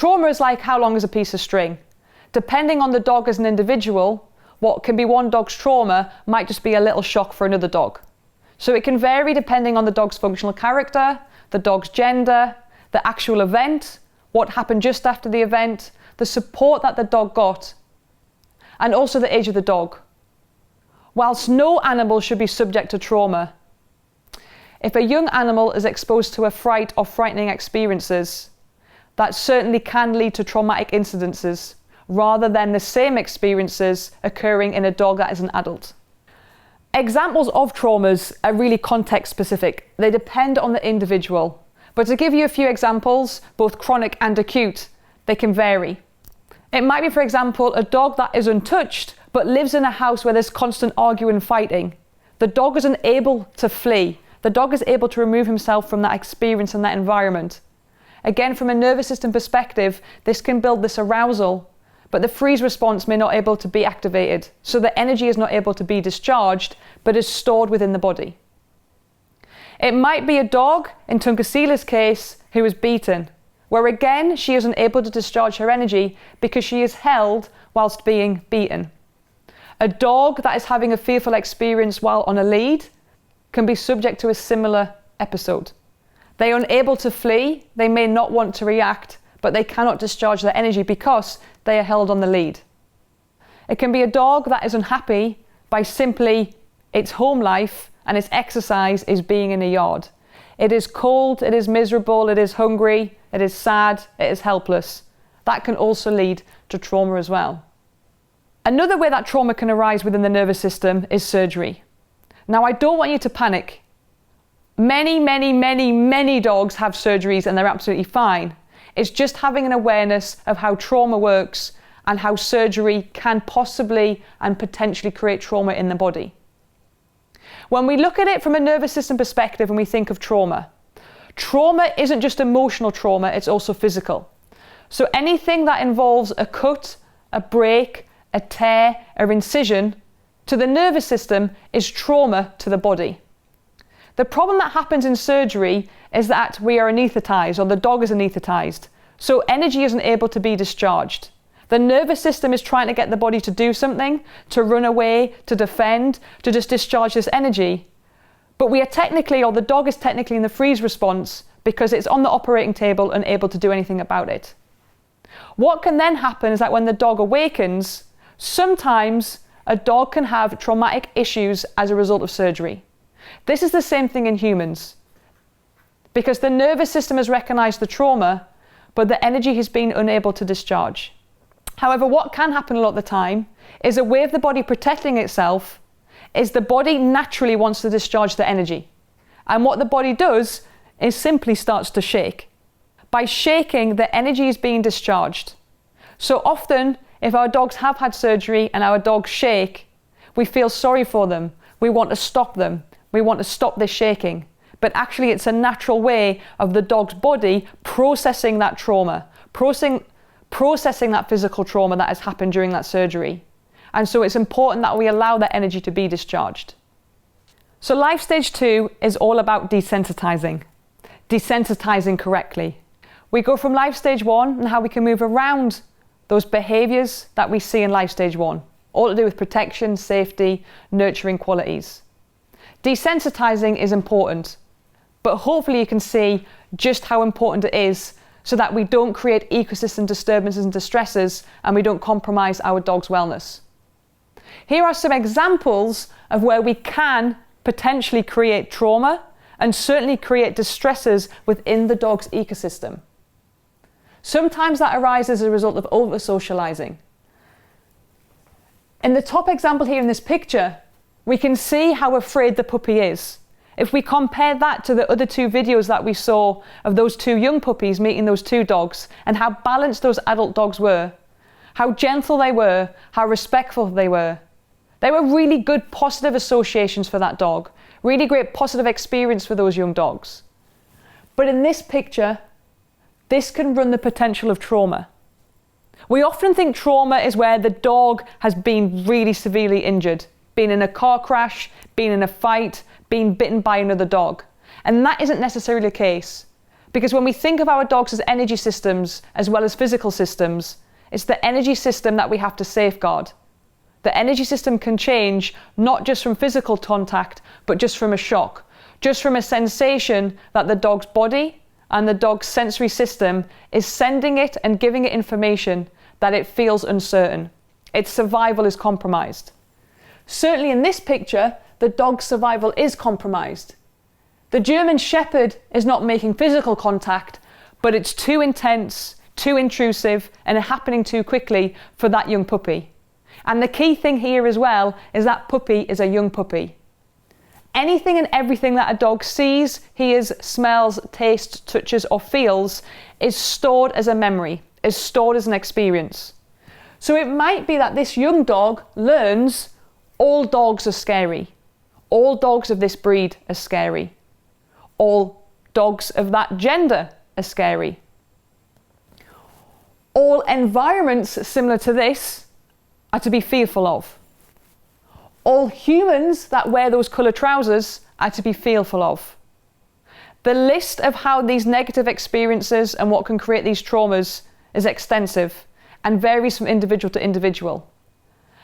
Trauma is like how long is a piece of string. Depending on the dog as an individual, what can be one dog's trauma might just be a little shock for another dog. So it can vary depending on the dog's functional character, the dog's gender, the actual event, what happened just after the event, the support that the dog got, and also the age of the dog. Whilst no animal should be subject to trauma, if a young animal is exposed to a fright or frightening experiences, that certainly can lead to traumatic incidences, rather than the same experiences occurring in a dog that is an adult. Examples of traumas are really context specific. They depend on the individual. But to give you a few examples, both chronic and acute, they can vary. It might be, for example, a dog that is untouched but lives in a house where there's constant arguing and fighting. The dog isn't able to flee. The dog is able to remove himself from that experience and that environment. Again, from a nervous system perspective, this can build this arousal, but the freeze response may not be able to be activated, so the energy is not able to be discharged, but is stored within the body. It might be a dog, in Tunkasila's case, who is beaten, where again she isn't able to discharge her energy because she is held whilst being beaten. A dog that is having a fearful experience while on a lead can be subject to a similar episode. They are unable to flee, they may not want to react, but they cannot discharge their energy because they are held on the lead. It can be a dog that is unhappy by simply its home life and its exercise is being in a yard. It is cold, it is miserable, it is hungry, it is sad, it is helpless. That can also lead to trauma as well. Another way that trauma can arise within the nervous system is surgery. Now, I don't want you to panic. Many dogs have surgeries and they're absolutely fine. It's just having an awareness of how trauma works and how surgery can possibly and potentially create trauma in the body. When we look at it from a nervous system perspective and we think of trauma, trauma isn't just emotional trauma, it's also physical. So anything that involves a cut, a break, a tear, or incision to the nervous system is trauma to the body. The problem that happens in surgery is that we are anaesthetized, or the dog is anaesthetized, so energy isn't able to be discharged. The nervous system is trying to get the body to do something, to run away, to defend, to just discharge this energy. But we are technically, or the dog is technically in the freeze response because it's on the operating table and able to do anything about it. What can then happen is that when the dog awakens, sometimes a dog can have traumatic issues as a result of surgery. This is the same thing in humans. Because the nervous system has recognized the trauma, but the energy has been unable to discharge. However, what can happen a lot of the time is a way of the body protecting itself is the body naturally wants to discharge the energy. And what the body does is simply starts to shake. By shaking, the energy is being discharged. So often, if our dogs have had surgery and our dogs shake, we feel sorry for them. We want to stop them. We want to stop this shaking. But actually, it's a natural way of the dog's body processing that trauma, processing that physical trauma that has happened during that surgery. And so it's important that we allow that energy to be discharged. So life stage 2 is all about desensitizing correctly. We go from life stage 1 and how we can move around those behaviors that we see in life stage 1, all to do with protection, safety, nurturing qualities. Desensitizing is important, but hopefully you can see just how important it is so that we don't create ecosystem disturbances and distresses and we don't compromise our dog's wellness. Here are some examples of where we can potentially create trauma and certainly create distresses within the dog's ecosystem. Sometimes that arises as a result of over-socializing. In the top example here in this picture, we can see how afraid the puppy is. If we compare that to the other 2 videos that we saw of those 2 young puppies meeting those 2 dogs and how balanced those adult dogs were, how gentle they were, how respectful they were. They were really good positive associations for that dog, really great positive experience for those young dogs. But in this picture, this can run the potential of trauma. We often think trauma is where the dog has been really severely injured, been in a car crash, been in a fight, been bitten by another dog. And that isn't necessarily the case. Because when we think of our dogs as energy systems as well as physical systems, it's the energy system that we have to safeguard. The energy system can change not just from physical contact, but just from a shock, just from a sensation that the dog's body and the dog's sensory system is sending it and giving it information that it feels uncertain. Its survival is compromised. Certainly in this picture, the dog's survival is compromised. The German Shepherd is not making physical contact, but it's too intense, too intrusive, and happening too quickly for that young puppy. And the key thing here as well is that puppy is a young puppy. Anything and everything that a dog sees, hears, smells, tastes, touches, or feels is stored as a memory, is stored as an experience. So it might be that this young dog learns all dogs are scary. All dogs of this breed are scary. All dogs of that gender are scary. All environments similar to this are to be fearful of. All humans that wear those colour trousers are to be fearful of. The list of how these negative experiences and what can create these traumas is extensive and varies from individual to individual.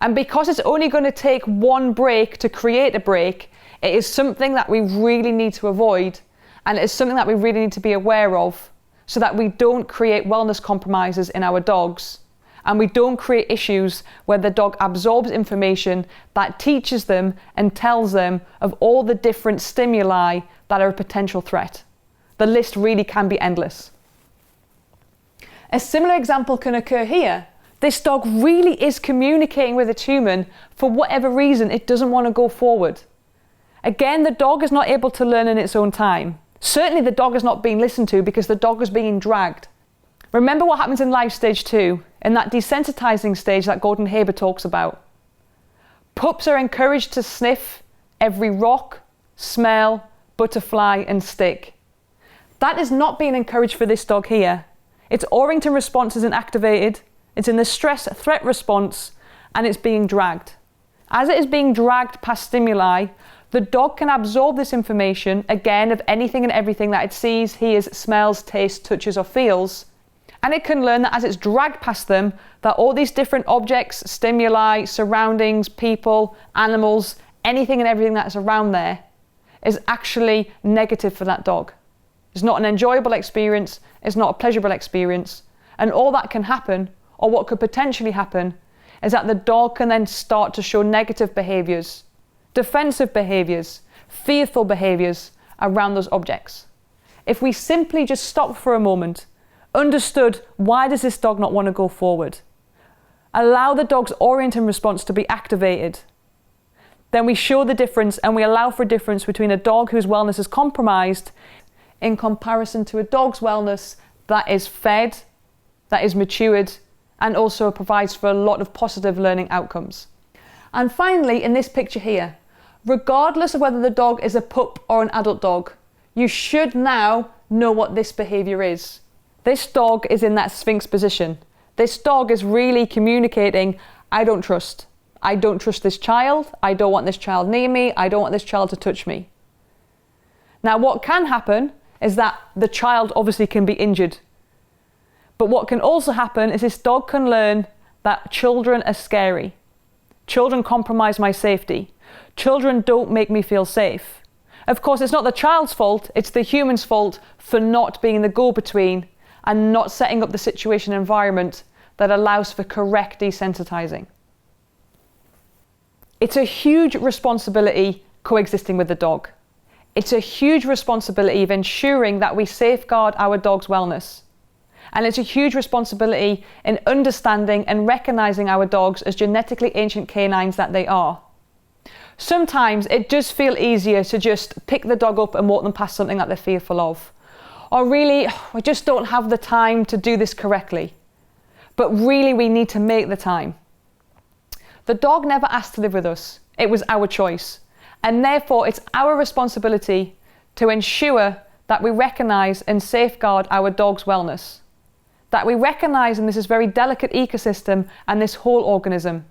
And because it's only going to take one break to create a break, it is something that we really need to avoid, and it is something that we really need to be aware of so that we don't create wellness compromises in our dogs, and we don't create issues where the dog absorbs information that teaches them and tells them of all the different stimuli that are a potential threat. The list really can be endless. A similar example can occur here. This dog really is communicating with its human. For whatever reason, it doesn't want to go forward. Again, the dog is not able to learn in its own time. Certainly the dog is not being listened to because the dog is being dragged. Remember what happens in life stage 2, in that desensitizing stage that Gordon Haber talks about. Pups are encouraged to sniff every rock, smell, butterfly and stick. That is not being encouraged for this dog here. Its Orrington response isn't activated. It's in the stress threat response and it's being dragged. As it is being dragged past stimuli, the dog can absorb this information, again, of anything and everything that it sees, hears, smells, tastes, touches or feels. And it can learn that as it's dragged past them, that all these different objects, stimuli, surroundings, people, animals, anything and everything that's around there is actually negative for that dog. It's not an enjoyable experience, it's not a pleasurable experience. And all that can happen, or what could potentially happen, is that the dog can then start to show negative behaviours, defensive behaviours, fearful behaviours around those objects. If we simply just stop for a moment, understood why does this dog not want to go forward, allow the dog's Orrington response to be activated, then we show the difference and we allow for a difference between a dog whose wellness is compromised in comparison to a dog's wellness that is fed, that is matured, and also provides for a lot of positive learning outcomes. And finally, in this picture here, regardless of whether the dog is a pup or an adult dog, you should now know what this behaviour is. This dog is in that Sphinx position. This dog is really communicating, I don't trust. I don't trust this child. I don't want this child near me. I don't want this child to touch me. Now, what can happen is that the child obviously can be injured. But what can also happen is this dog can learn that children are scary. Children compromise my safety. Children don't make me feel safe. Of course, it's not the child's fault, it's the human's fault for not being the go-between and not setting up the situation and environment that allows for correct desensitizing. It's a huge responsibility coexisting with the dog. It's a huge responsibility of ensuring that we safeguard our dog's wellness. And it's a huge responsibility in understanding and recognizing our dogs as genetically ancient canines that they are. Sometimes it does feel easier to just pick the dog up and walk them past something that they're fearful of. Or really, we just don't have the time to do this correctly. But really, we need to make the time. The dog never asked to live with us. It was our choice. And therefore, it's our responsibility to ensure that we recognize and safeguard our dog's wellness. That we recognise in this very delicate ecosystem and this whole organism.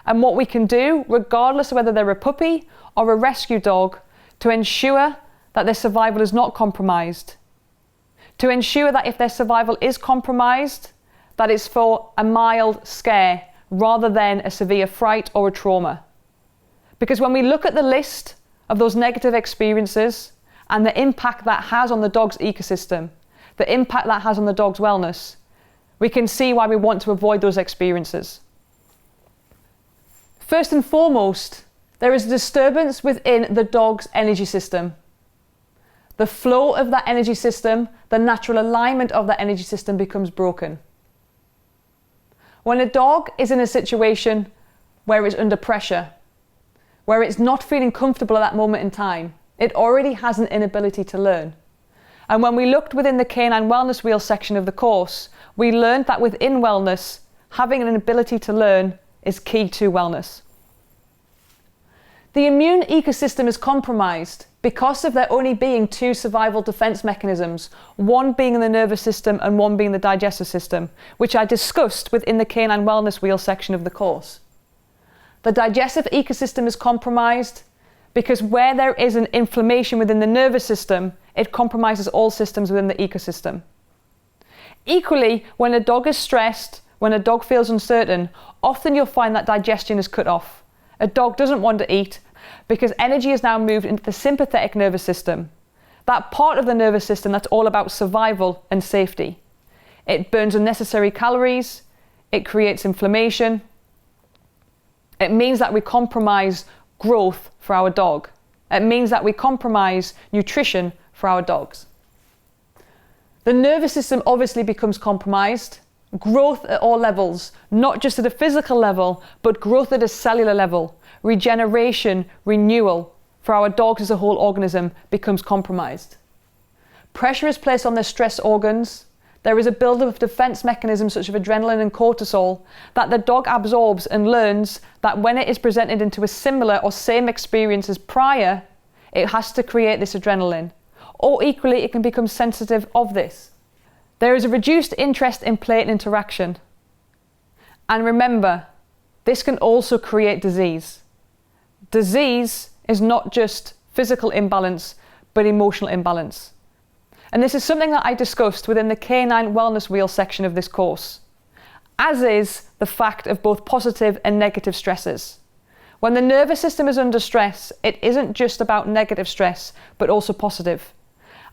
And what we can do, regardless of whether they're a puppy or a rescue dog, to ensure that their survival is not compromised, to ensure that if their survival is compromised, that it's for a mild scare rather than a severe fright or a trauma. Because when we look at the list of those negative experiences and the impact that has on the dog's ecosystem, the impact that has on the dog's wellness, we can see why we want to avoid those experiences. First and foremost, there is a disturbance within the dog's energy system. The flow of that energy system, the natural alignment of that energy system becomes broken. When a dog is in a situation where it's under pressure, where it's not feeling comfortable at that moment in time, it already has an inability to learn. And when we looked within the Canine Wellness Wheel section of the course, we learned that within wellness, having an ability to learn is key to wellness. The immune ecosystem is compromised because of there only being two survival defense mechanisms, one being in the nervous system and one being the digestive system, which I discussed within the Canine Wellness Wheel section of the course. The digestive ecosystem is compromised because where there is an inflammation within the nervous system, it compromises all systems within the ecosystem. Equally, when a dog is stressed, when a dog feels uncertain, often you'll find that digestion is cut off. A dog doesn't want to eat because energy is now moved into the sympathetic nervous system, that part of the nervous system that's all about survival and safety. It burns unnecessary calories, it creates inflammation. It means that we compromise growth for our dog. It means that we compromise nutrition for our dogs. The nervous system obviously becomes compromised. Growth at all levels, not just at a physical level, but growth at a cellular level, regeneration, renewal for our dogs as a whole organism becomes compromised. Pressure is placed on their stress organs. There is a buildup of defense mechanisms such as adrenaline and cortisol that the dog absorbs and learns that when it is presented into a similar or same experience as prior, it has to create this adrenaline. Or equally, it can become sensitive of this. There is a reduced interest in play and interaction. And remember, this can also create disease. Disease is not just physical imbalance, but emotional imbalance. And this is something that I discussed within the Canine Wellness Wheel section of this course, as is the fact of both positive and negative stresses. When the nervous system is under stress, it isn't just about negative stress, but also positive.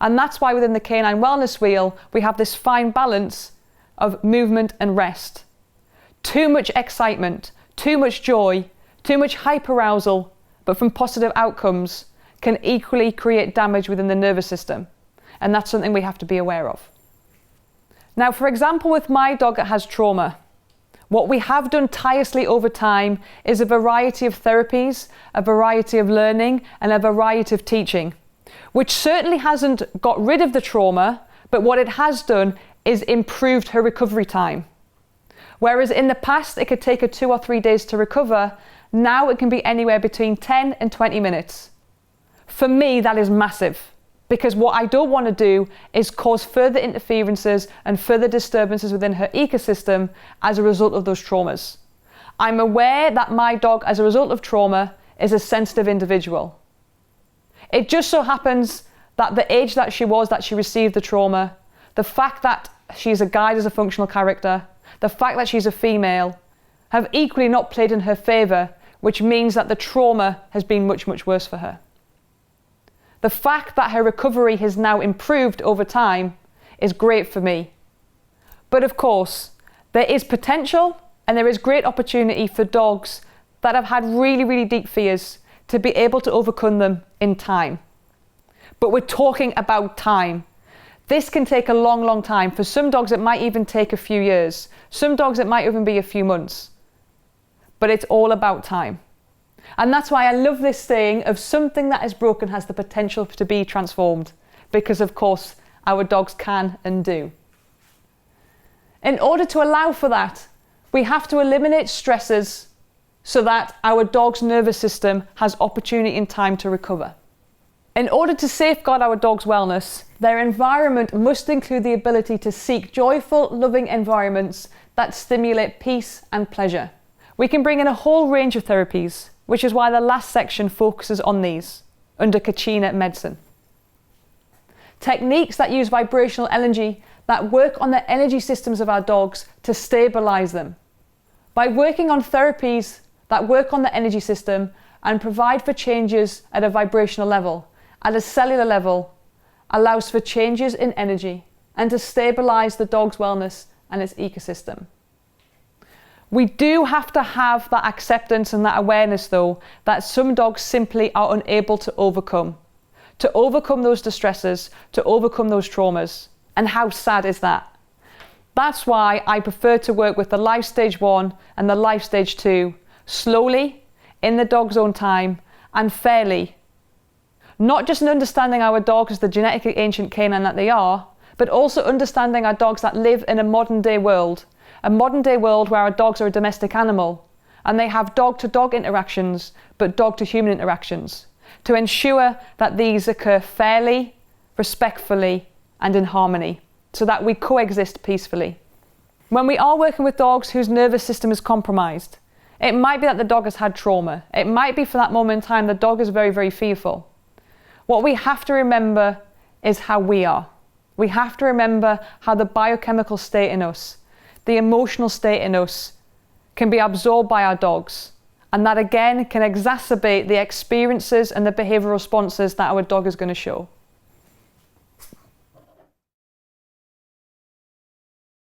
And that's why within the Canine Wellness Wheel, we have this fine balance of movement and rest. Too much excitement, too much joy, too much hyperarousal, but from positive outcomes, can equally create damage within the nervous system. And that's something we have to be aware of. Now, for example, with my dog that has trauma, what we have done tirelessly over time is a variety of therapies, a variety of learning, and a variety of teaching, which certainly hasn't got rid of the trauma, but what it has done is improved her recovery time. Whereas in the past, it could take her 2 or 3 days to recover, now it can be anywhere between 10 and 20 minutes. For me, that is massive, because what I don't want to do is cause further interferences and further disturbances within her ecosystem as a result of those traumas. I'm aware that my dog, as a result of trauma, is a sensitive individual. It just so happens that the age that she received the trauma, the fact that she's a guide as a functional character, the fact that she's a female, have equally not played in her favour, which means that the trauma has been much, much worse for her. The fact that her recovery has now improved over time is great for me. But of course, there is potential and there is great opportunity for dogs that have had really, really deep fears to be able to overcome them in time. But we're talking about time. This can take a long, long time. For some dogs, it might even take a few years. Some dogs, it might even be a few months. But it's all about time. And that's why I love this saying of something that is broken has the potential to be transformed, because of course, our dogs can and do. In order to allow for that, we have to eliminate stresses so that our dog's nervous system has opportunity and time to recover. In order to safeguard our dog's wellness, their environment must include the ability to seek joyful, loving environments that stimulate peace and pleasure. We can bring in a whole range of therapies, which is why the last section focuses on these, under Kachina medicine. Techniques that use vibrational energy that work on the energy systems of our dogs to stabilize them. By working on therapies that work on the energy system and provide for changes at a vibrational level, at a cellular level, allows for changes in energy and to stabilize the dog's wellness and its ecosystem. We do have to have that acceptance and that awareness though, that some dogs simply are unable to overcome those distresses, to overcome those traumas. And how sad is that? That's why I prefer to work with the life stage 1 and the life stage 2, slowly, in the dog's own time, and fairly. Not just in understanding our dogs as the genetically ancient canine that they are, but also understanding our dogs that live in a modern day world where our dogs are a domestic animal, and they have dog-to-dog interactions, but dog-to-human interactions, to ensure that these occur fairly, respectfully, and in harmony, so that we coexist peacefully. When we are working with dogs whose nervous system is compromised, it might be that the dog has had trauma. It might be for that moment in time the dog is very, very fearful. What we have to remember is how we are. We have to remember how the biochemical state in us, the emotional state in us, can be absorbed by our dogs. And that again can exacerbate the experiences and the behavioural responses that our dog is going to show.